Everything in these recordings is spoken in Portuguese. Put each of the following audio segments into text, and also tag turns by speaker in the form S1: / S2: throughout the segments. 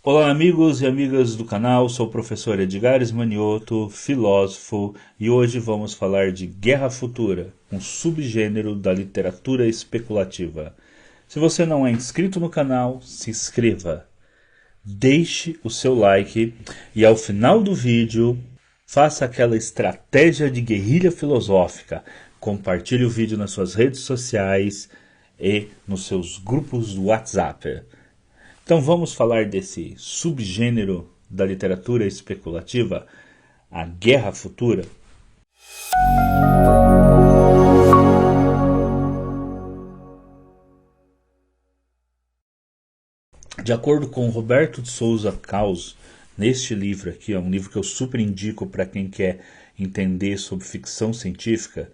S1: Olá, amigos e amigas do canal. Sou o professor Edgares Manioto, filósofo, e hoje vamos falar de Guerra Futura, um subgênero da literatura especulativa. Se você não é inscrito no canal, se inscreva, deixe o seu like e ao final do vídeo faça aquela estratégia de guerrilha filosófica. Compartilhe o vídeo nas suas redes sociais e nos seus grupos do WhatsApp. Então vamos falar desse subgênero da literatura especulativa, a Guerra Futura. De acordo com Roberto de Souza Caus, neste livro aqui, é um livro que eu super indico para quem quer entender sobre ficção científica,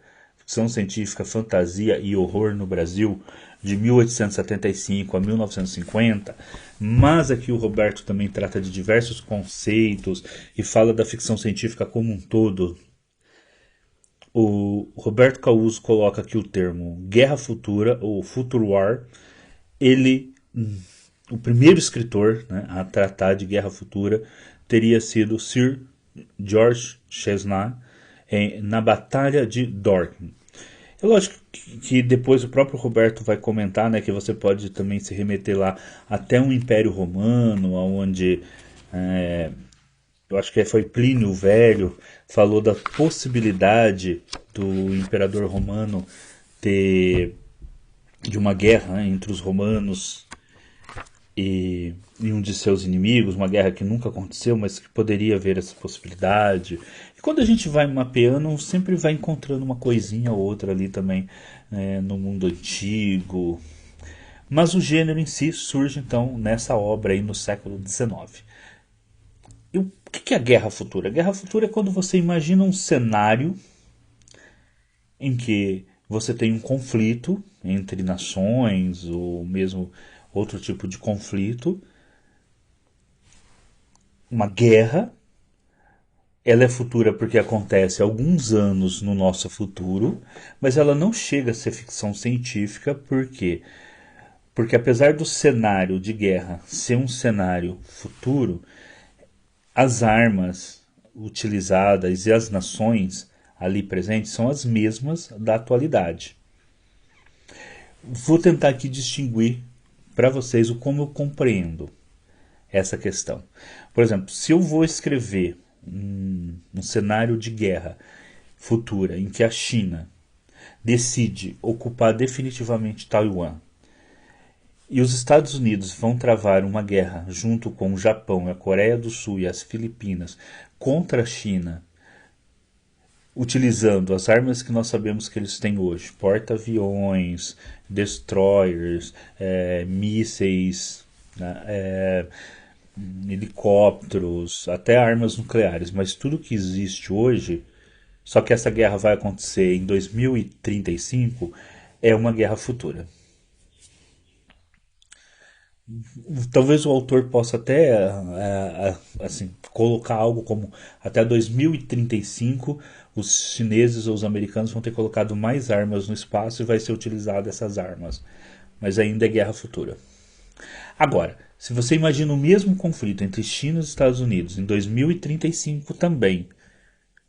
S1: fantasia e horror no Brasil, de 1875 a 1950, mas aqui o Roberto também trata de diversos conceitos e fala da ficção científica como um todo. O Roberto Caus coloca aqui o termo Guerra Futura, ou Future War. Ele, o primeiro escritor, né, a tratar de Guerra Futura teria sido Sir George Chesnat na Batalha de Dorking. É lógico que depois o próprio Roberto vai comentar, né, que você pode também se remeter lá até um Império Romano, onde eu acho que foi Plínio o Velho, falou da possibilidade do imperador romano ter de uma guerra, né, entre os romanos e um de seus inimigos, uma guerra que nunca aconteceu, mas que poderia haver essa possibilidade. E quando a gente vai mapeando, sempre vai encontrando uma coisinha ou outra ali também, no mundo antigo. Mas o gênero em si surge então nessa obra aí no século XIX. E o que é a Guerra Futura? A Guerra Futura é quando você imagina um cenário em que você tem um conflito entre nações ou mesmo outro tipo de conflito, uma guerra. Ela é futura porque acontece alguns anos no nosso futuro, mas ela não chega a ser ficção científica porque apesar do cenário de guerra ser um cenário futuro, as armas utilizadas e as nações ali presentes são as mesmas da atualidade. Vou tentar aqui distinguir para vocês o como eu compreendo essa questão. Por exemplo, se eu vou escrever um cenário de guerra futura em que a China decide ocupar definitivamente Taiwan e os Estados Unidos vão travar uma guerra junto com o Japão, a Coreia do Sul e as Filipinas contra a China, utilizando as armas que nós sabemos que eles têm hoje, porta-aviões, destroyers, mísseis, né, helicópteros, até armas nucleares, mas tudo que existe hoje, só que essa guerra vai acontecer em 2035, é uma guerra futura. Talvez o autor possa até assim, colocar algo como até 2035 os chineses ou os americanos vão ter colocado mais armas no espaço e vai ser utilizado essas armas. Mas ainda é guerra futura. Agora, se você imagina o mesmo conflito entre China e Estados Unidos em 2035 também,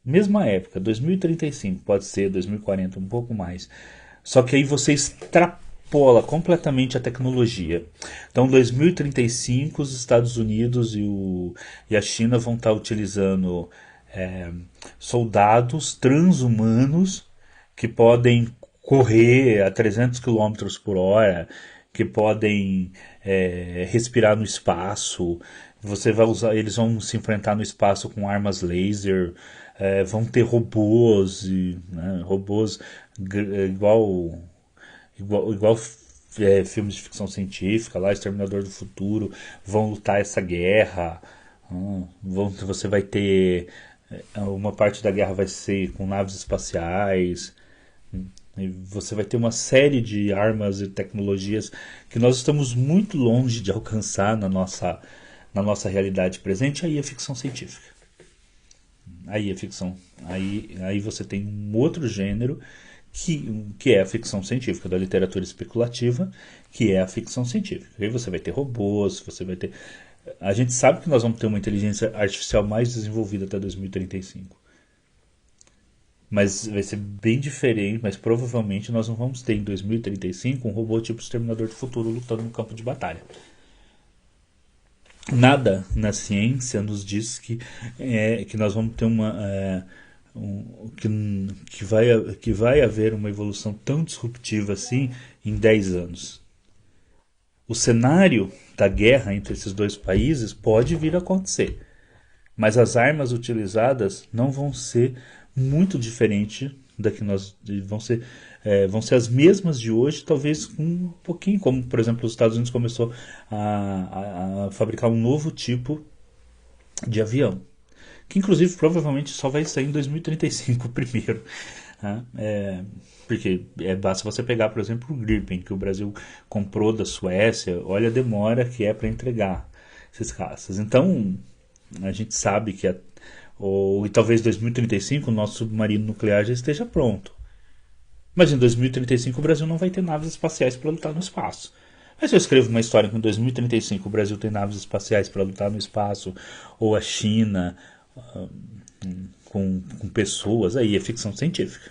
S1: mesma época, 2035, pode ser 2040, um pouco mais. Só que aí você extrapola completamente a tecnologia. Então, em 2035, os Estados Unidos e a China vão estar utilizando soldados transhumanos que podem correr a 300 quilômetros por hora, que podem respirar no espaço. Você vai usar, eles vão se enfrentar no espaço com armas laser, vão ter robôs, né, robôs igual filmes de ficção científica, lá Exterminador do Futuro, vão lutar essa guerra. Você vai ter uma parte da guerra vai ser com naves espaciais. E você vai ter uma série de armas e tecnologias que nós estamos muito longe de alcançar na nossa realidade presente. Aí é ficção científica. Aí é ficção. Aí você tem um outro gênero que é a ficção científica, da literatura especulativa, que é a ficção científica. Aí você vai ter robôs, você vai ter A gente sabe que nós vamos ter uma inteligência artificial mais desenvolvida até 2035. Mas vai ser bem diferente, mas provavelmente nós não vamos ter em 2035 um robô tipo Exterminador do Futuro lutando no campo de batalha. Nada na ciência nos diz que nós vamos ter que vai haver uma evolução tão disruptiva assim em 10 anos. O cenário da guerra entre esses dois países pode vir a acontecer, mas as armas utilizadas não vão ser muito diferentes da que nós vão ser as mesmas de hoje, talvez um pouquinho, como por exemplo os Estados Unidos começou a fabricar um novo tipo de avião, que inclusive provavelmente só vai sair em 2035 primeiro. Né? Porque basta você pegar, por exemplo, o Gripen, que o Brasil comprou da Suécia, olha a demora que é para entregar esses caças. Então, a gente sabe que e talvez em 2035 o nosso submarino nuclear já esteja pronto. Mas em 2035 o Brasil não vai ter naves espaciais para lutar no espaço. Mas se eu escrevo uma história que em 2035 o Brasil tem naves espaciais para lutar no espaço, ou a China com pessoas, aí é ficção científica.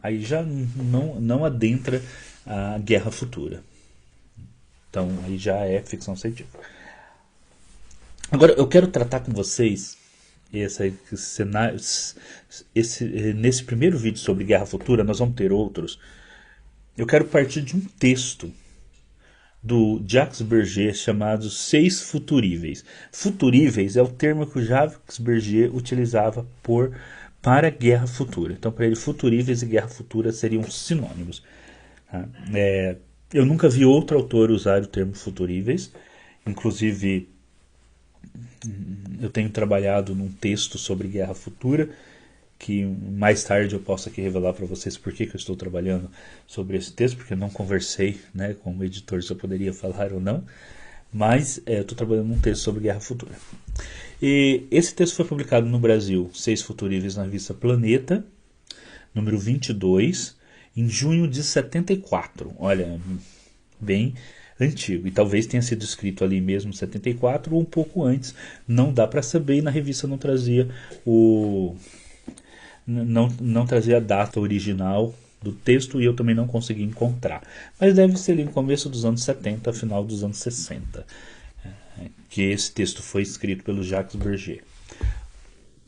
S1: Aí já não adentra a guerra futura. Então aí já é ficção científica. Agora eu quero tratar com vocês nesse primeiro vídeo sobre guerra futura. Nós vamos ter outros. Eu quero partir de um texto do Jacques Berger chamado Seis Futuríveis. Futuríveis é o termo que o Jacques Berger utilizava para guerra futura. Então, para ele, futuríveis e guerra futura seriam sinônimos. Eu nunca vi outro autor usar o termo futuríveis. Inclusive, eu tenho trabalhado num texto sobre guerra futura, que mais tarde eu posso aqui revelar para vocês por que eu estou trabalhando sobre esse texto, porque eu não conversei, né, com o editor se eu poderia falar ou não, mas eu estou trabalhando num texto sobre guerra futura. E esse texto foi publicado no Brasil, Seis Futuríveis, na revista Planeta, número 22, em junho de 74. Olha, bem antigo. E talvez tenha sido escrito ali mesmo em 74 ou um pouco antes. Não dá para saber, e na revista não trazia não trazia a data original do texto, e eu também não consegui encontrar. Mas deve ser ali no começo dos anos 70, final dos anos 60, que esse texto foi escrito pelo Jacques Berger.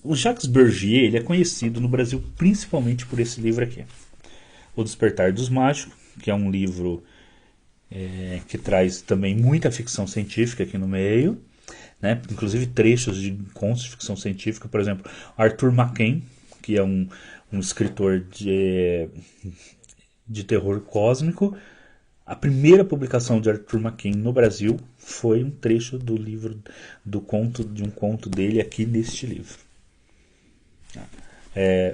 S1: O Jacques Berger ele é conhecido no Brasil principalmente por esse livro aqui, O Despertar dos Mágicos, que é um livro que traz também muita ficção científica aqui no meio, né? Inclusive trechos de contos de ficção científica. Por exemplo, Arthur Machen, que é um escritor de terror cósmico. A primeira publicação de Arthur Machen no Brasil foi um trecho do livro, de um conto dele aqui neste livro.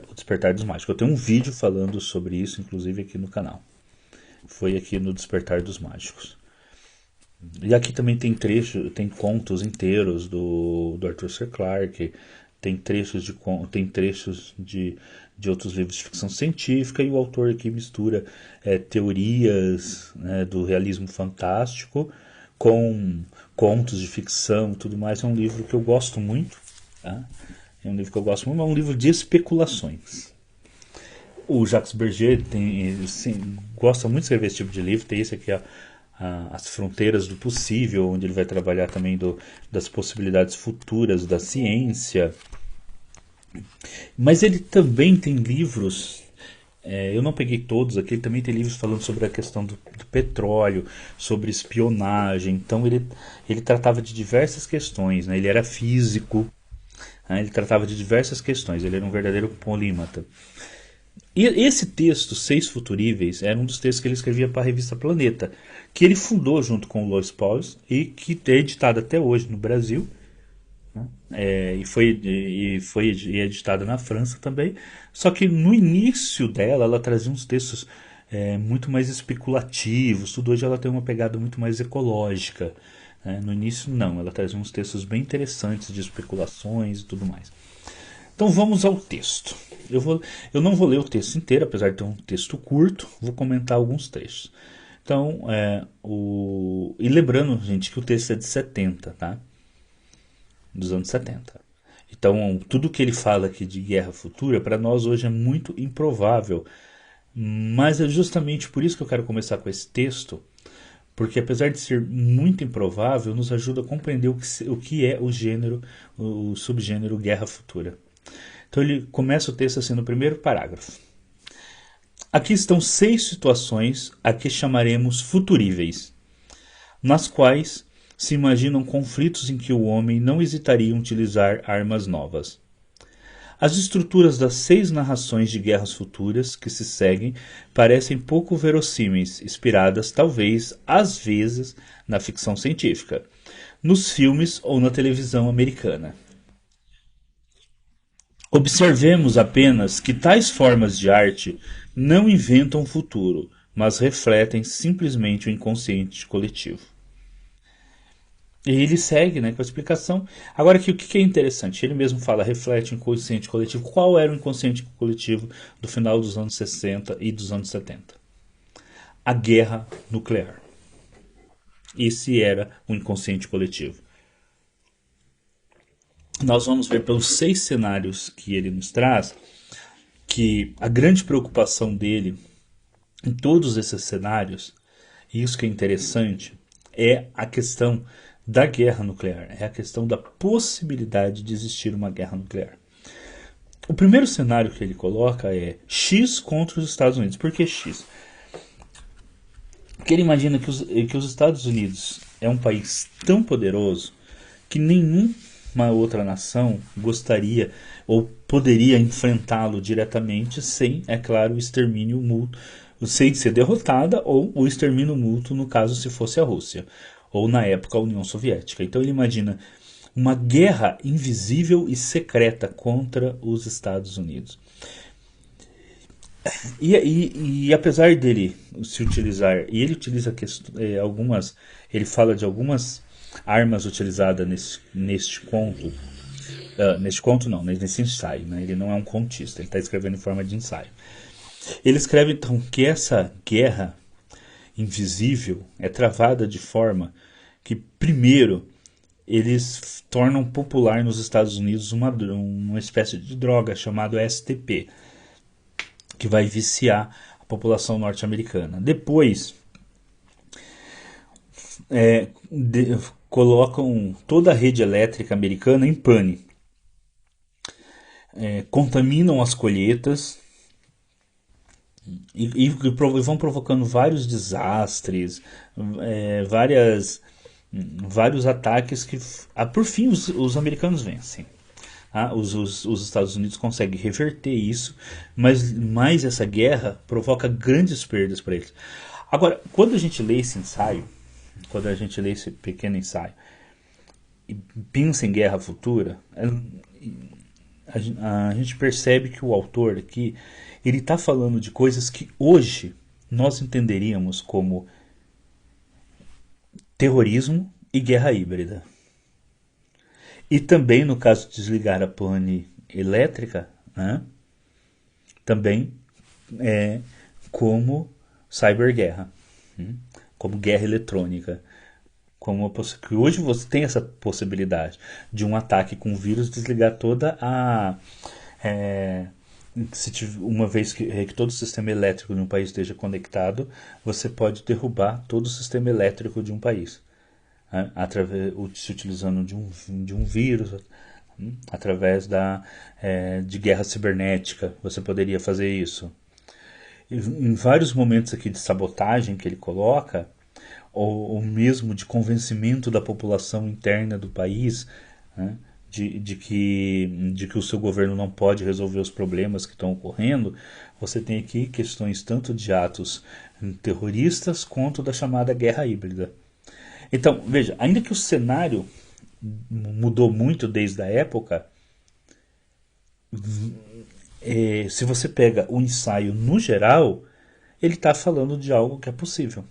S1: O Despertar dos Mágicos. Eu tenho um vídeo falando sobre isso, inclusive aqui no canal. Foi aqui no Despertar dos Mágicos. E aqui também tem contos inteiros do Arthur C. Clarke, tem trechos de outros livros de ficção científica, e o autor aqui mistura teorias, né, do realismo fantástico com contos de ficção e tudo mais. É um livro que eu gosto muito. Tá? É um livro de especulações. O Jacques Berger gosta muito de escrever esse tipo de livro. Tem esse aqui, As Fronteiras do Possível, onde ele vai trabalhar também das possibilidades futuras da ciência. Mas ele também tem livros, eu não peguei todos aqui, ele também tem livros falando sobre a questão do petróleo, sobre espionagem. Então ele tratava de diversas questões, né? Ele era físico, né? Ele tratava de diversas questões, ele era um verdadeiro polímata. E esse texto, Seis Futuríveis, era um dos textos que ele escrevia para a revista Planeta, que ele fundou junto com o Lois Pauls e que é editado até hoje no Brasil, né? E foi editada na França também. Só que no início dela, ela trazia uns textos muito mais especulativos. Tudo hoje ela tem uma pegada muito mais ecológica, né? No início não, ela trazia uns textos bem interessantes de especulações e tudo mais. Então vamos ao texto. Eu não vou ler o texto inteiro, apesar de ter um texto curto, vou comentar alguns trechos. Então, e lembrando, gente, que o texto é de 70, tá? Dos anos 70. Então, tudo que ele fala aqui de guerra futura, para nós hoje é muito improvável. Mas é justamente por isso que eu quero começar com esse texto, porque apesar de ser muito improvável, nos ajuda a compreender o que é o gênero, o subgênero guerra futura. Então ele começa o texto assim no primeiro parágrafo. Aqui estão 6 situações a que chamaremos futuríveis, nas quais se imaginam conflitos em que o homem não hesitaria em utilizar armas novas. As estruturas das 6 narrações de guerras futuras que se seguem parecem pouco verossímeis, inspiradas talvez, às vezes, na ficção científica, nos filmes ou na televisão americana. Observemos apenas que tais formas de arte não inventam o futuro, mas refletem simplesmente o inconsciente coletivo. E ele segue, né, com a explicação. Agora, aqui, o que é interessante? Ele mesmo fala, reflete o inconsciente coletivo. Qual era o inconsciente coletivo do final dos anos 60 e dos anos 70? A guerra nuclear. Esse era o inconsciente coletivo. Nós vamos ver pelos 6 cenários que ele nos traz que a grande preocupação dele em todos esses cenários, e isso que é interessante, é a questão da guerra nuclear, é a questão da possibilidade de existir uma guerra nuclear. O primeiro cenário que ele coloca é X contra os Estados Unidos. Por que X? Porque ele imagina que os Estados Unidos é um país tão poderoso que nenhuma outra nação gostaria ou poderia enfrentá-lo diretamente sem, é claro, o extermínio mútuo, sem ser derrotada ou o extermínio mútuo no caso se fosse a Rússia ou na época a União Soviética. Então ele imagina uma guerra invisível e secreta contra os Estados Unidos. E apesar dele se utilizar, e ele utiliza algumas, ele fala de algumas armas utilizadas neste conto, neste conto não, nesse ensaio, né? Ele não é um contista, ele está escrevendo em forma de ensaio. Ele escreve então que essa guerra invisível é travada de forma que, primeiro, eles tornam popular nos Estados Unidos uma espécie de droga chamada STP, que vai viciar a população norte-americana. Depois, colocam toda a rede elétrica americana em pane, contaminam as colheitas e vão provocando vários desastres, vários ataques que, por fim, os americanos vencem. Os Estados Unidos conseguem reverter isso, mas essa guerra provoca grandes perdas para eles. Agora, quando a gente lê esse ensaio, quando a gente lê esse pequeno ensaio e pensa em guerra futura, a gente percebe que o autor aqui ele está falando de coisas que hoje nós entenderíamos como terrorismo e guerra híbrida. E também, no caso de desligar a pane elétrica, né, também é como cyberguerra, como guerra eletrônica. Que hoje você tem essa possibilidade de um ataque com vírus desligar toda a... uma vez que todo o sistema elétrico de um país esteja conectado, você pode derrubar todo o sistema elétrico de um país, né, se utilizando de um vírus, através de guerra cibernética. Você poderia fazer isso. Em vários momentos aqui de sabotagem que ele coloca, ou mesmo de convencimento da população interna do país, né, de que o seu governo não pode resolver os problemas que estão ocorrendo, você tem aqui questões tanto de atos terroristas quanto da chamada guerra híbrida. Então, veja, ainda que o cenário mudou muito desde a época, se você pega o ensaio no geral, ele está falando de algo que é possível.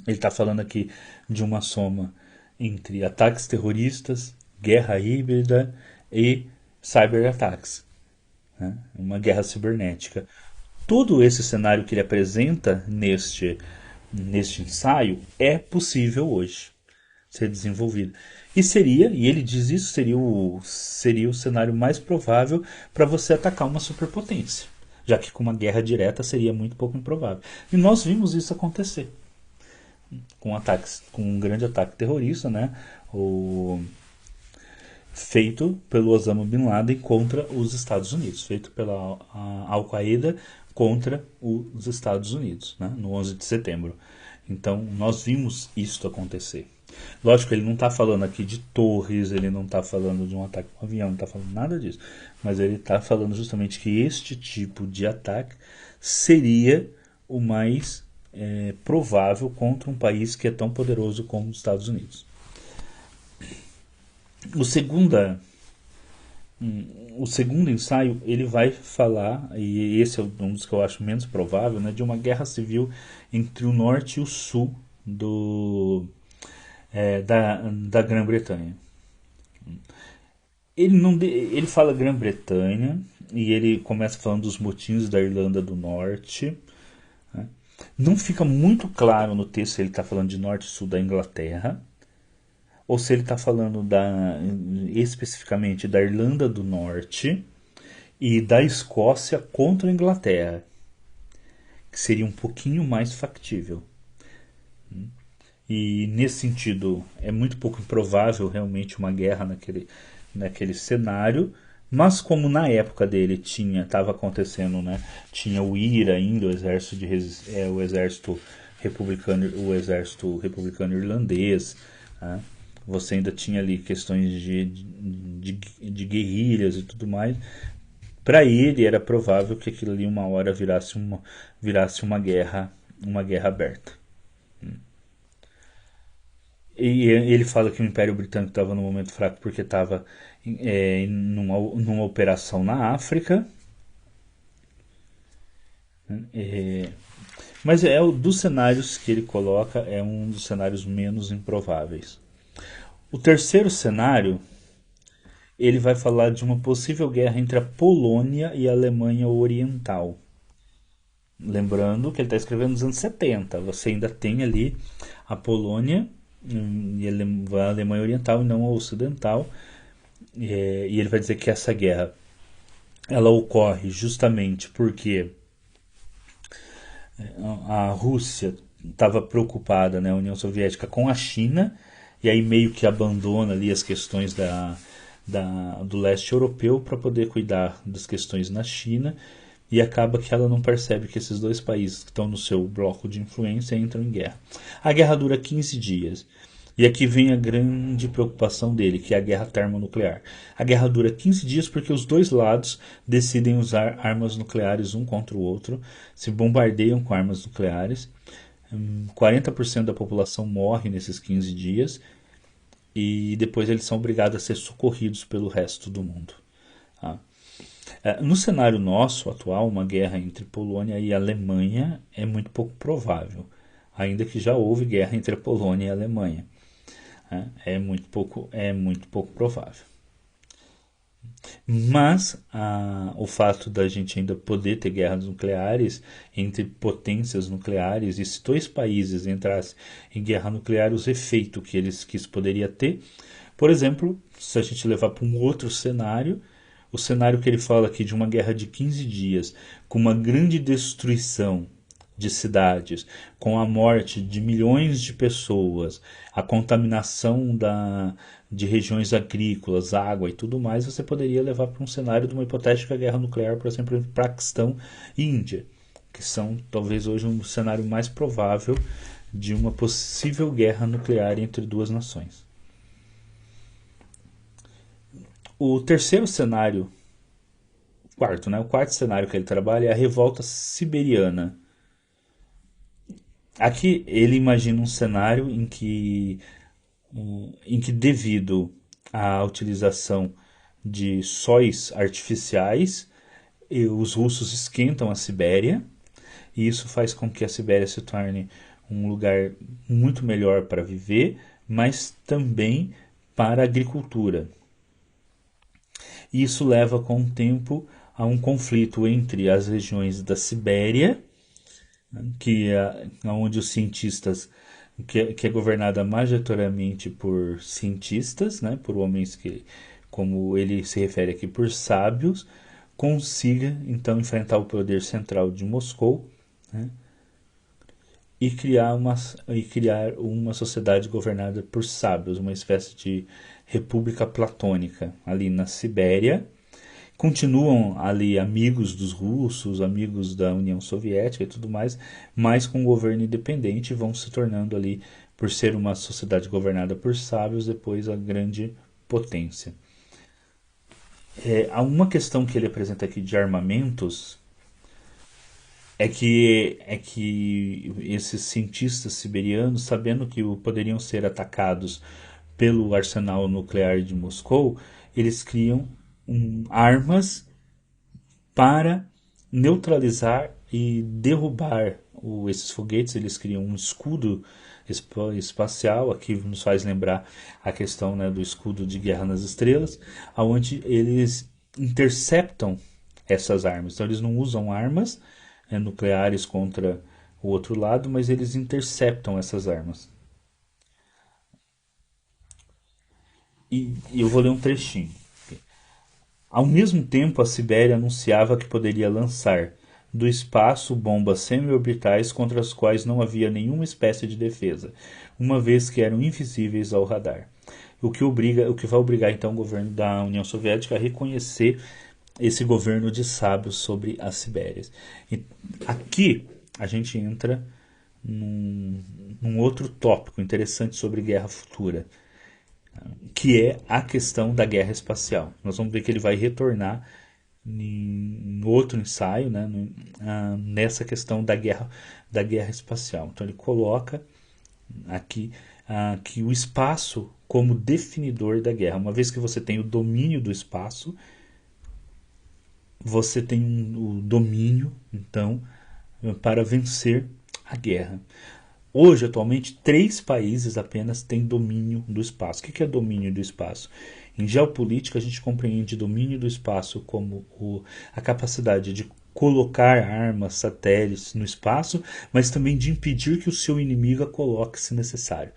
S1: Ele está falando aqui de uma soma entre ataques terroristas, guerra híbrida e cyberataques, né? Uma guerra cibernética. Todo esse cenário que ele apresenta neste ensaio é possível hoje ser desenvolvido. E ele diz isso, seria o cenário mais provável para você atacar uma superpotência, já que com uma guerra direta seria muito pouco improvável. E nós vimos isso acontecer com ataques, com um grande ataque terrorista, né? O, feito pelo Osama Bin Laden contra os Estados Unidos, feito pela Al-Qaeda contra os Estados Unidos, né? No 11 de setembro. Então, nós vimos isso acontecer. Lógico, ele não está falando aqui de torres, ele não está falando de um ataque com um avião, não está falando nada disso. Mas ele está falando justamente que este tipo de ataque seria o mais provável contra um país que é tão poderoso como os Estados Unidos. O segunda, o segundo ensaio ele vai falar, e esse é um dos que eu acho menos provável, né, de uma guerra civil entre o norte e o sul da Grã-Bretanha. Ele fala Grã-Bretanha e ele começa falando dos motins da Irlanda do Norte. Né? Não fica muito claro no texto se ele está falando de norte e sul da Inglaterra ou se ele está falando especificamente da Irlanda do Norte e da Escócia contra a Inglaterra, que seria um pouquinho mais factível. E nesse sentido, é muito pouco improvável realmente uma guerra naquele cenário. Mas como na época dele estava acontecendo, né, tinha o IRA ainda, o exército republicano irlandês, né, você ainda tinha ali questões de guerrilhas e tudo mais. Para ele era provável que aquilo ali uma hora virasse uma guerra aberta. E ele fala que o Império Britânico estava num momento fraco porque estava numa operação na África. Mas dos cenários que ele coloca, é um dos cenários menos improváveis. O terceiro cenário, ele vai falar de uma possível guerra entre a Polônia e a Alemanha Oriental. Lembrando que ele está escrevendo nos anos 70. Você ainda tem ali a Polônia e a Alemanha Oriental e não a Ocidental. E ele vai dizer que essa guerra ela ocorre justamente porque a Rússia estava preocupada, né, a União Soviética, com a China, e aí meio que abandona ali as questões do leste europeu para poder cuidar das questões na China, e acaba que ela não percebe que esses dois países que estão no seu bloco de influência entram em guerra. A guerra dura 15 dias. E aqui vem a grande preocupação dele, que é a guerra termonuclear. A guerra dura 15 dias porque os dois lados decidem usar armas nucleares um contra o outro, se bombardeiam com armas nucleares. 40% da população morre nesses 15 dias e depois eles são obrigados a ser socorridos pelo resto do mundo. Tá? No cenário nosso atual, uma guerra entre Polônia e Alemanha é muito pouco provável, ainda que já houve guerra entre a Polônia e a Alemanha. É muito pouco provável. Mas o fato da gente ainda poder ter guerras nucleares entre potências nucleares, e se dois países entrassem em guerra nuclear, os efeitos que isso poderia ter. Por exemplo, se a gente levar para um outro cenário, o cenário que ele fala aqui de uma guerra de 15 dias, com uma grande destruição de cidades, com a morte de milhões de pessoas, a contaminação de regiões agrícolas, água e tudo mais, você poderia levar para um cenário de uma hipotética guerra nuclear, por exemplo, entre Paquistão e Índia, que são talvez hoje um cenário mais provável de uma possível guerra nuclear entre duas nações. O terceiro cenário, o quarto cenário que ele trabalha é a revolta siberiana. Aqui ele imagina um cenário em que devido à utilização de sóis artificiais, os russos esquentam a Sibéria, e isso faz com que a Sibéria se torne um lugar muito melhor para viver, mas também para a agricultura. E isso leva com o tempo há um conflito entre as regiões da Sibéria, que é onde os cientistas, que é governada majoritariamente por cientistas, né, por homens que, como ele se refere aqui, por sábios, consiga então enfrentar o poder central de Moscou, né, e criar uma sociedade governada por sábios, uma espécie de república platônica ali na Sibéria. Continuam ali amigos dos russos, amigos da União Soviética e tudo mais, mas com um governo independente, vão se tornando ali, por ser uma sociedade governada por sábios, depois a grande potência. Há uma questão que ele apresenta aqui de armamentos, é que esses cientistas siberianos, sabendo que poderiam ser atacados pelo arsenal nuclear de Moscou, eles criam armas para neutralizar e derrubar esses foguetes. Eles criam um escudo espacial, aqui nos faz lembrar a questão, né, do escudo de Guerra nas Estrelas, onde eles interceptam essas armas. Então eles não usam armas nucleares contra o outro lado, mas eles interceptam essas armas. E eu vou ler um trechinho. Ao mesmo tempo, a Sibéria anunciava que poderia lançar do espaço bombas semi-orbitais contra as quais não havia nenhuma espécie de defesa, uma vez que eram invisíveis ao radar. O que vai obrigar então o governo da União Soviética a reconhecer esse governo de sábios sobre as Sibérias. E aqui a gente entra num outro tópico interessante sobre guerra futura, que é a questão da guerra espacial. Nós vamos ver que ele vai retornar em outro ensaio, né, nessa questão da guerra espacial. Então ele coloca aqui que o espaço como definidor da guerra. Uma vez que você tem o domínio do espaço, você tem o domínio, então, para vencer a guerra. Hoje, atualmente, 3 países apenas têm domínio do espaço. O que é domínio do espaço? Em geopolítica, a gente compreende domínio do espaço como a capacidade de colocar armas, satélites no espaço, mas também de impedir que o seu inimigo a coloque se necessário.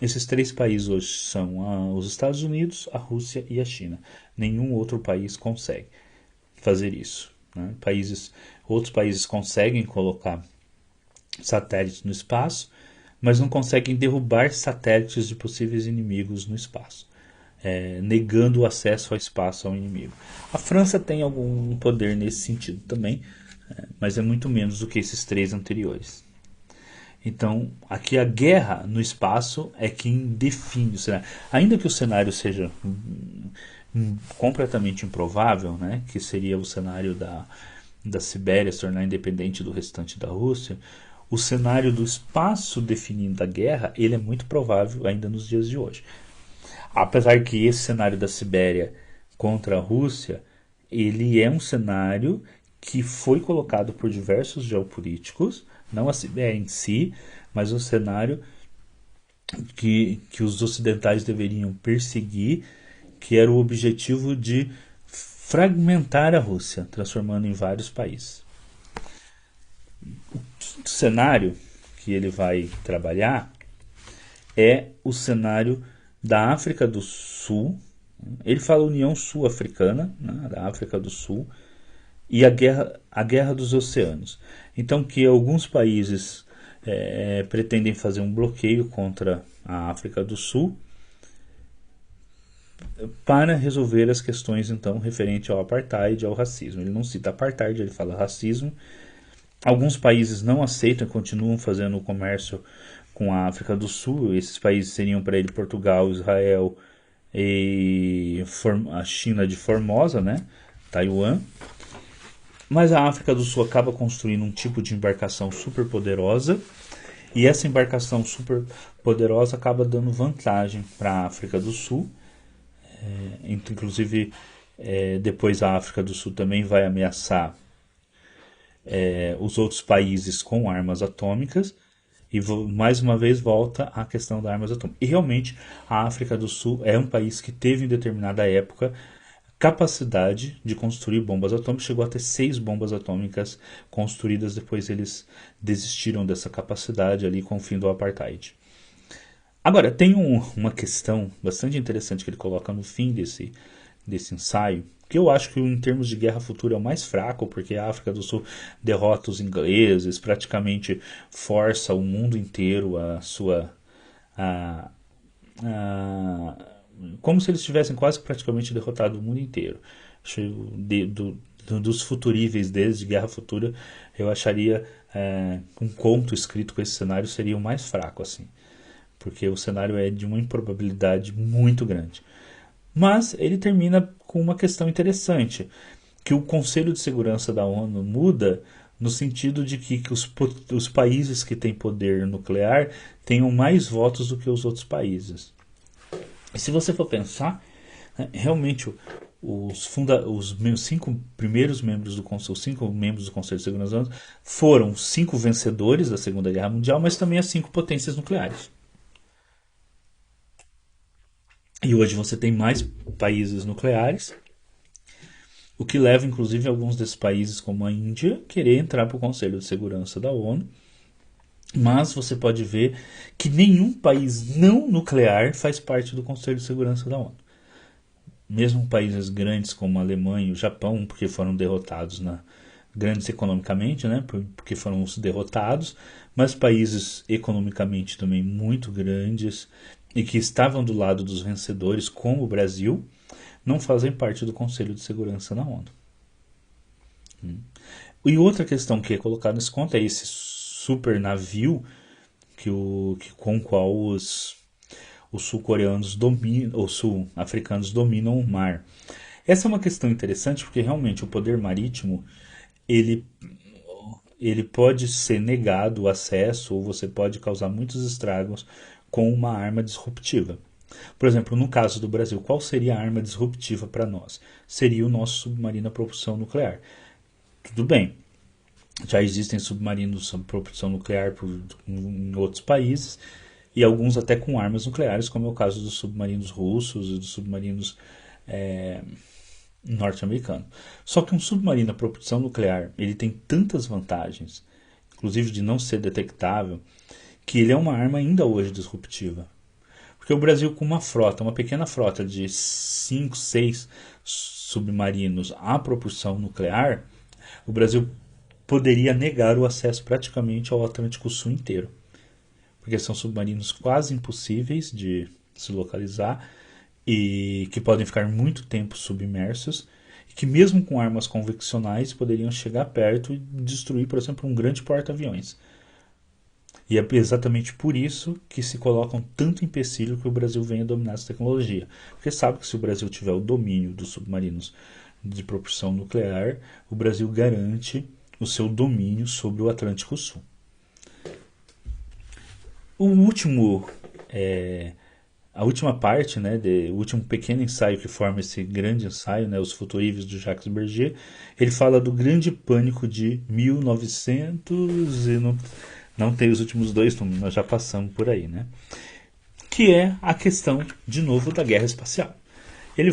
S1: Esses 3 países hoje são os Estados Unidos, a Rússia e a China. Nenhum outro país consegue fazer isso, né? Outros países conseguem colocar satélites no espaço, mas não conseguem derrubar satélites de possíveis inimigos no espaço, negando o acesso ao espaço ao inimigo. A França tem algum poder nesse sentido também, mas é muito menos do que esses 3 anteriores. Então, aqui a guerra no espaço é quem define o cenário. Ainda que o cenário seja completamente improvável, né, que seria o cenário da Sibéria se tornar independente do restante da Rússia, o cenário do espaço definindo a guerra, ele é muito provável ainda nos dias de hoje. Apesar que esse cenário da Sibéria contra a Rússia, ele é um cenário que foi colocado por diversos geopolíticos, não a Sibéria em si, mas um cenário que os ocidentais deveriam perseguir, que era o objetivo de fragmentar a Rússia, transformando em vários países. O quinto cenário que ele vai trabalhar é o cenário da África do Sul. Ele fala União Sul-Africana, né, da África do Sul, e a guerra dos oceanos. Então, que alguns países pretendem fazer um bloqueio contra a África do Sul para resolver as questões, então, referente ao apartheid e ao racismo. Ele não cita apartheid, ele fala racismo. Alguns países não aceitam e continuam fazendo o comércio com a África do Sul. Esses países seriam para ele Portugal, Israel e a China de Formosa, né? Taiwan. Mas a África do Sul acaba construindo um tipo de embarcação super poderosa, e essa embarcação super poderosa acaba dando vantagem para a África do Sul. Inclusive, depois a África do Sul também vai ameaçar os outros países com armas atômicas, e mais uma vez volta a questão das armas atômicas. E realmente a África do Sul é um país que teve em determinada época capacidade de construir bombas atômicas, chegou a ter 6 bombas atômicas construídas, depois eles desistiram dessa capacidade ali com o fim do apartheid. Agora, tem uma questão bastante interessante que ele coloca no fim desse ensaio, que eu acho que em termos de guerra futura é o mais fraco, porque a África do Sul derrota os ingleses, praticamente força o mundo inteiro a sua... A, a, como se eles tivessem quase praticamente derrotado o mundo inteiro. Dos futuríveis deles, de guerra futura, eu acharia um conto escrito com esse cenário seria o mais fraco, assim, porque o cenário é de uma improbabilidade muito grande. Mas ele termina com uma questão interessante, que o Conselho de Segurança da ONU muda no sentido de que os países que têm poder nuclear tenham mais votos do que os outros países. E se você for pensar, né, realmente os 5 primeiros membros do Conselho, os 5 membros do Conselho de Segurança da ONU foram 5 vencedores da Segunda Guerra Mundial, mas também as 5 potências nucleares. E hoje você tem mais países nucleares, o que leva inclusive alguns desses países, como a Índia, a querer entrar para o Conselho de Segurança da ONU. Mas você pode ver que nenhum país não nuclear faz parte do Conselho de Segurança da ONU. Mesmo países grandes como a Alemanha e o Japão, porque foram derrotados grandes economicamente, né, porque foram os derrotados, mas países economicamente também muito grandes e que estavam do lado dos vencedores, como o Brasil, não fazem parte do Conselho de Segurança da ONU. E outra questão que é colocada nesse conto é esse super navio com o qual os sul-coreanos dominam, ou sul-africanos dominam o mar. Essa é uma questão interessante porque realmente o poder marítimo ele, ele pode ser negado o acesso ou você pode causar muitos estragos com uma arma disruptiva. Por exemplo, no caso do Brasil, qual seria a arma disruptiva para nós? Seria o nosso submarino a propulsão nuclear. Tudo bem, já existem submarinos a propulsão nuclear em outros países e alguns até com armas nucleares, como é o caso dos submarinos russos e dos submarinos norte-americanos. Só que um submarino a propulsão nuclear ele tem tantas vantagens, inclusive de não ser detectável, que ele é uma arma ainda hoje disruptiva. Porque o Brasil, com uma pequena frota de 5, 6 submarinos a propulsão nuclear, o Brasil poderia negar o acesso praticamente ao Atlântico Sul inteiro. Porque são submarinos quase impossíveis de se localizar e que podem ficar muito tempo submersos e que mesmo com armas convencionais poderiam chegar perto e destruir, por exemplo, um grande porta-aviões. E é exatamente por isso que se colocam tanto empecilho que o Brasil venha dominar essa tecnologia. Porque sabe que se o Brasil tiver o domínio dos submarinos de propulsão nuclear, o Brasil garante o seu domínio sobre o Atlântico Sul. A última parte, né, o último pequeno ensaio que forma esse grande ensaio, né, os futuríveis de Jacques Bergier, ele fala do grande pânico de 1900 e não tem os últimos dois, nós já passamos por aí, né? Que é a questão, de novo, da guerra espacial. Ele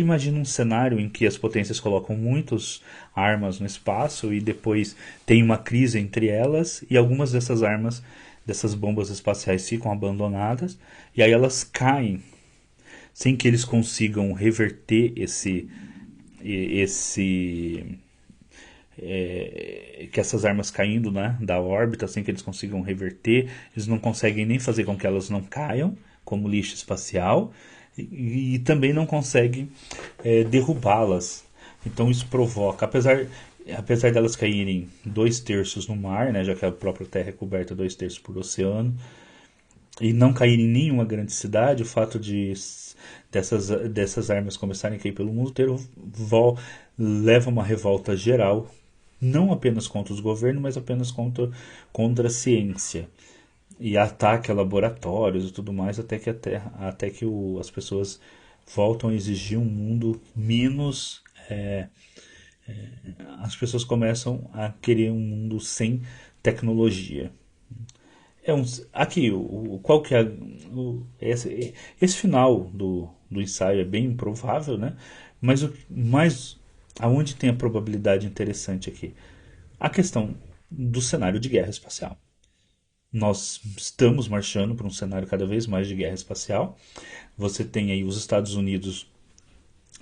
S1: imagina um cenário em que as potências colocam muitas armas no espaço e depois tem uma crise entre elas e algumas dessas bombas espaciais ficam abandonadas e aí elas caem sem que eles consigam reverter que essas armas caindo, né, da órbita sem que eles consigam reverter, eles não conseguem nem fazer com que elas não caiam como lixo espacial e também não conseguem derrubá-las. Então isso provoca, apesar delas caírem 2/3 no mar, né, já que a própria Terra é coberta 2/3 por oceano, e não cair em nenhuma grande cidade, o fato dessas armas começarem a cair pelo mundo inteiro leva a uma revolta geral, não apenas contra os governos, mas apenas contra a ciência. E ataque a laboratórios e tudo mais, até que as pessoas voltam a exigir um mundo menos. As pessoas começam a querer um mundo sem tecnologia. é um, aqui, qual que é esse final do ensaio é bem improvável, né? Mas aonde tem a probabilidade interessante aqui? A questão do cenário de guerra espacial. Nós estamos marchando para um cenário cada vez mais de guerra espacial. Você tem aí os Estados Unidos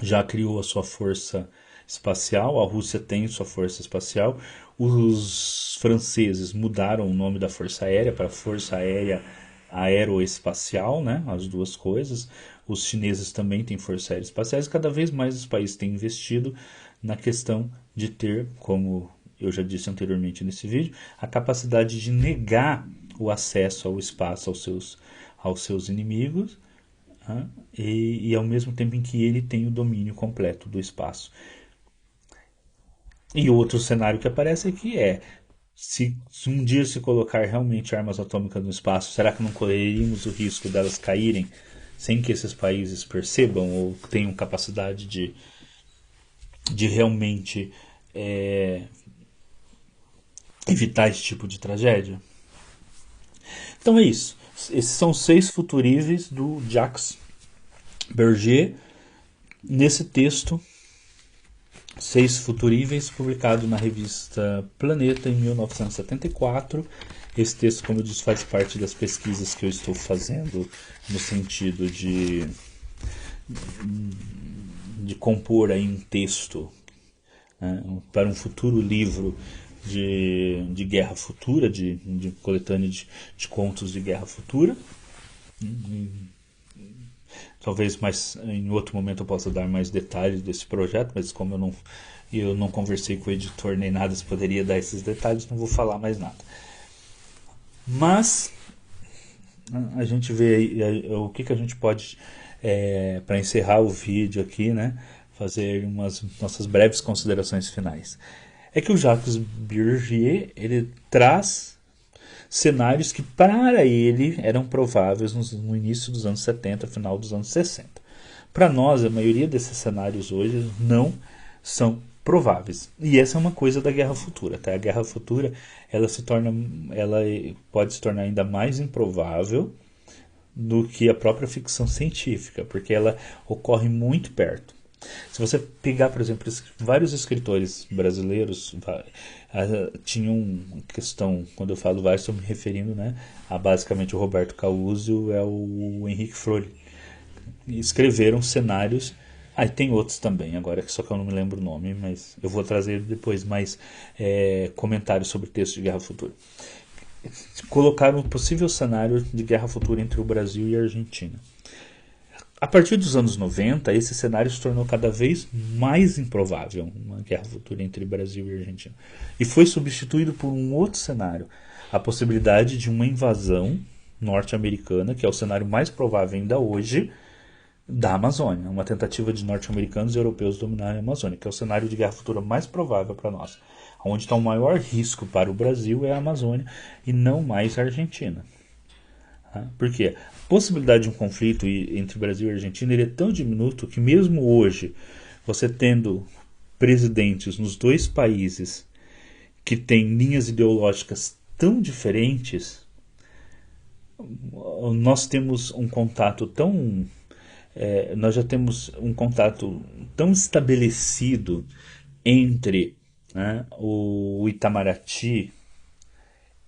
S1: já criou a sua força espacial, a Rússia tem sua força espacial, os franceses mudaram o nome da Força Aérea para Força Aérea Aeroespacial, né? As duas coisas. Os chineses também têm Força Aérea Espacial e cada vez mais os países têm investido na questão de ter, como eu já disse anteriormente nesse vídeo, a capacidade de negar o acesso ao espaço aos seus inimigos, né? E ao mesmo tempo em que ele tem o domínio completo do espaço. E outro cenário que aparece aqui é: se um dia se colocar realmente armas atômicas no espaço, será que não correríamos o risco delas caírem sem que esses países percebam ou tenham capacidade de realmente evitar esse tipo de tragédia? Então é isso. Esses são 6 futuríveis do Jacques Berger nesse texto 6 Futuríveis, publicado na revista Planeta em 1974. Esse texto, como eu disse, faz parte das pesquisas que eu estou fazendo no sentido de compor aí um texto, né, para um futuro livro de guerra futura, de coletânea de contos de guerra futura. Talvez em outro momento eu possa dar mais detalhes desse projeto, mas como eu não conversei com o editor nem nada, se poderia dar esses detalhes, não vou falar mais nada. Mas a gente vê aí, o que a gente pode, para encerrar o vídeo aqui, né, fazer umas nossas breves considerações finais. É que o Jacques Berger, ele traz cenários que para ele eram prováveis no início dos anos 70, final dos anos 60. Para nós, a maioria desses cenários hoje não são prováveis. E essa é uma coisa da Guerra Futura. Tá? A Guerra Futura ela pode se tornar ainda mais improvável do que a própria ficção científica, porque ela ocorre muito perto. Se você pegar, por exemplo, vários escritores brasileiros tinham questão, quando eu falo vários, estou me referindo, né, a basicamente o Roberto Cauzio e o Henrique Frohle. Escreveram cenários, e tem outros também, agora só que eu não me lembro o nome, mas eu vou trazer depois mais comentários sobre textos de Guerra Futura. Colocaram um possível cenário de Guerra Futura entre o Brasil e a Argentina. A partir dos anos 90, esse cenário se tornou cada vez mais improvável, uma guerra futura entre Brasil e Argentina. E foi substituído por um outro cenário, a possibilidade de uma invasão norte-americana, que é o cenário mais provável ainda hoje, da Amazônia. Uma tentativa de norte-americanos e europeus dominarem a Amazônia, que é o cenário de guerra futura mais provável para nós. Onde está o maior risco para o Brasil é a Amazônia e não mais a Argentina. Por quê? A possibilidade de um conflito entre Brasil e Argentina é tão diminuto que mesmo hoje, você tendo presidentes nos dois países que têm linhas ideológicas tão diferentes, nós temos um contato nós já temos um contato tão estabelecido entre, né, o Itamaraty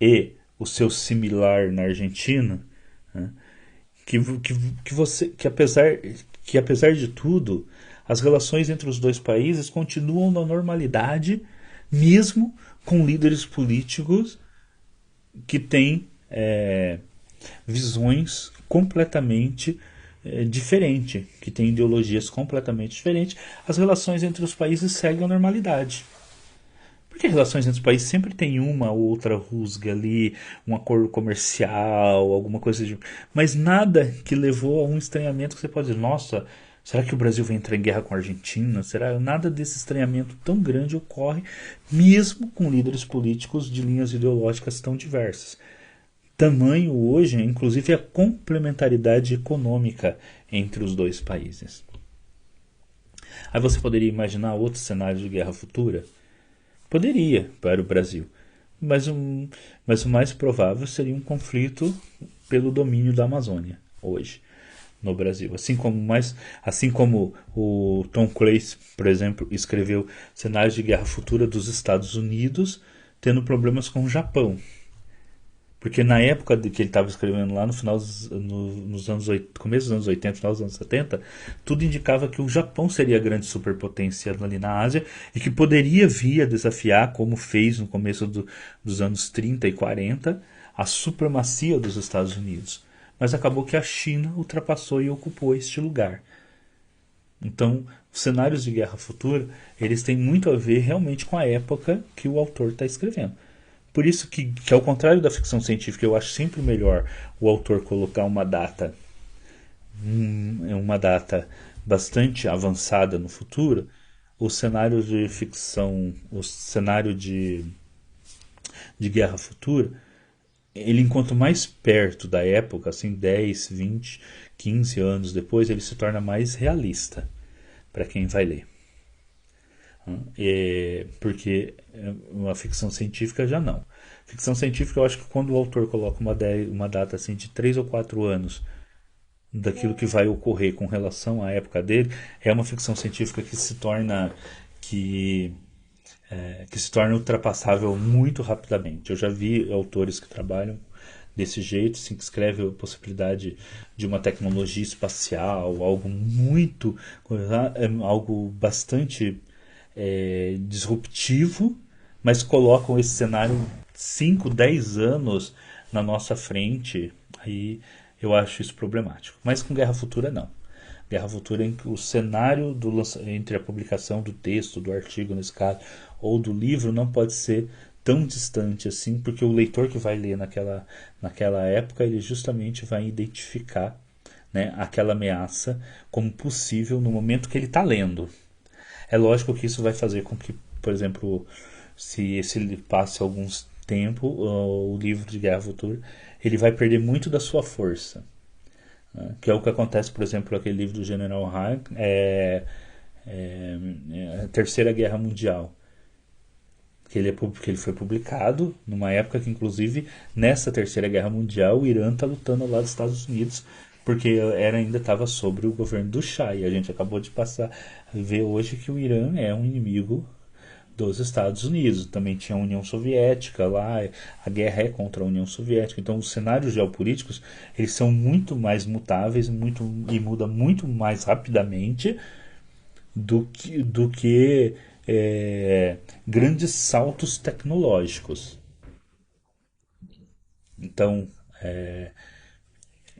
S1: e o seu similar na Argentina, né, que apesar de tudo, as relações entre os dois países continuam na normalidade, mesmo com líderes políticos que têm visões completamente diferentes, que têm ideologias completamente diferentes. As relações entre os países seguem a normalidade. Porque relações entre os países sempre tem uma ou outra rusga ali, um acordo comercial, alguma coisa de... Mas nada que levou a um estranhamento que você pode dizer, nossa, será que o Brasil vai entrar em guerra com a Argentina? Nada desse estranhamento tão grande ocorre, mesmo com líderes políticos de linhas ideológicas tão diversas. Tamanho hoje, inclusive, é a complementaridade econômica entre os dois países. Aí você poderia imaginar outro cenário de guerra futura? Poderia para o Brasil, mas, mas o mais provável seria um conflito pelo domínio da Amazônia hoje no Brasil. Assim como o Tom Clancy, por exemplo, escreveu cenários de guerra futura dos Estados Unidos, tendo problemas com o Japão. Porque na época de que ele estava escrevendo lá no final nos anos começo dos anos 80, final dos anos 70, tudo indicava que o Japão seria a grande superpotência ali na Ásia e que poderia vir a desafiar, como fez no começo dos anos 30 e 40, a supremacia dos Estados Unidos. Mas acabou que a China ultrapassou e ocupou este lugar. Então, os cenários de guerra futura, eles têm muito a ver realmente com a época que o autor está escrevendo. Por isso que, ao contrário da ficção científica, eu acho sempre melhor o autor colocar uma data bastante avançada no futuro. O cenário de ficção, o cenário de guerra futura, ele enquanto mais perto da época, assim 10, 20, 15 anos depois, ele se torna mais realista para quem vai ler. Porque uma ficção científica já não. Ficção científica, eu acho que quando o autor coloca uma data assim de 3 ou 4 anos daquilo que vai ocorrer com relação à época dele, é uma ficção científica que, que se torna ultrapassável muito rapidamente. Eu já vi autores que trabalham desse jeito, assim, que escreve a possibilidade de uma tecnologia espacial, algo bastante disruptivo, mas colocam esse cenário 5, 10 anos na nossa frente. Aí eu acho isso problemático. Mas com Guerra Futura não. Guerra Futura em que o cenário entre a publicação do texto, do artigo nesse caso, ou do livro não pode ser tão distante assim, porque o leitor que vai ler naquela época, ele justamente vai identificar, né, aquela ameaça como possível no momento que ele está lendo. É lógico que isso vai fazer com que, por exemplo, se ele passe alguns tempo, o livro de Guerra Futura, ele vai perder muito da sua força. Né? Que é o que acontece, por exemplo, aquele livro do General Hayek, a Terceira Guerra Mundial. Que ele foi publicado numa época que, inclusive, nessa Terceira Guerra Mundial, o Irã está lutando ao lado dos Estados Unidos, porque ainda estava sobre o governo do Shah. E a gente acabou de ver hoje que o Irã é um inimigo dos Estados Unidos. Também tinha a União Soviética lá, a guerra é contra a União Soviética. Então, os cenários geopolíticos, eles são muito mais mutáveis e mudam muito mais rapidamente do que grandes saltos tecnológicos. Então,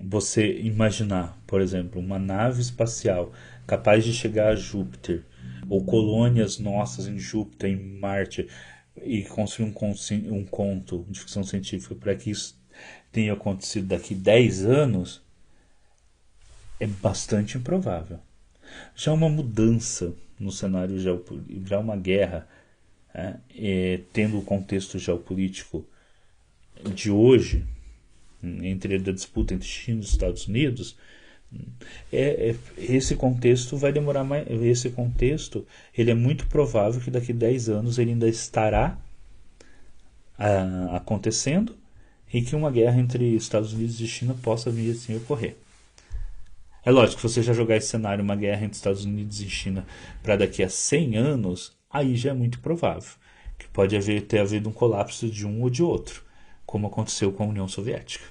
S1: você imaginar, por exemplo, uma nave espacial capaz de chegar a Júpiter, ou colônias nossas em Júpiter, em Marte, e construir um conto de ficção científica para que isso tenha acontecido daqui 10 anos, é bastante improvável. Já uma mudança no cenário geopolítico, já uma guerra, tendo o contexto geopolítico de hoje, entre a disputa entre China e Estados Unidos, esse contexto vai demorar mais. Esse contexto, ele é muito provável que daqui a 10 anos ele ainda estará acontecendo e que uma guerra entre Estados Unidos e China possa vir assim ocorrer. É lógico, se você já jogar esse cenário, uma guerra entre Estados Unidos e China, para daqui a 100 anos, aí já é muito provável que pode ter havido um colapso de um ou de outro, como aconteceu com a União Soviética.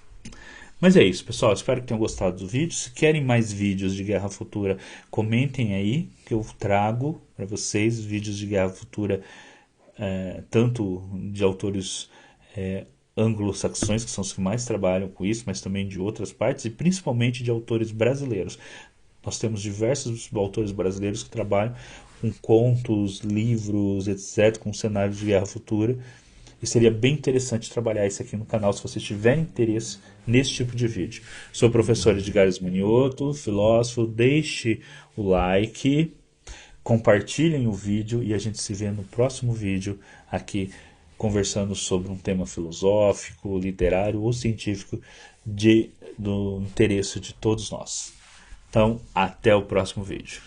S1: Mas é isso, pessoal. Espero que tenham gostado do vídeo. Se querem mais vídeos de Guerra Futura, comentem aí, que eu trago para vocês vídeos de Guerra Futura, tanto de autores anglo-saxões, que são os que mais trabalham com isso, mas também de outras partes, e principalmente de autores brasileiros. Nós temos diversos autores brasileiros que trabalham com contos, livros, etc., com cenários de Guerra Futura. E seria bem interessante trabalhar isso aqui no canal se você tiver interesse nesse tipo de vídeo. Sou o professor Edgar Manioto, filósofo. Deixe o like, compartilhem o vídeo e a gente se vê no próximo vídeo aqui conversando sobre um tema filosófico, literário ou científico do interesse de todos nós. Então, até o próximo vídeo.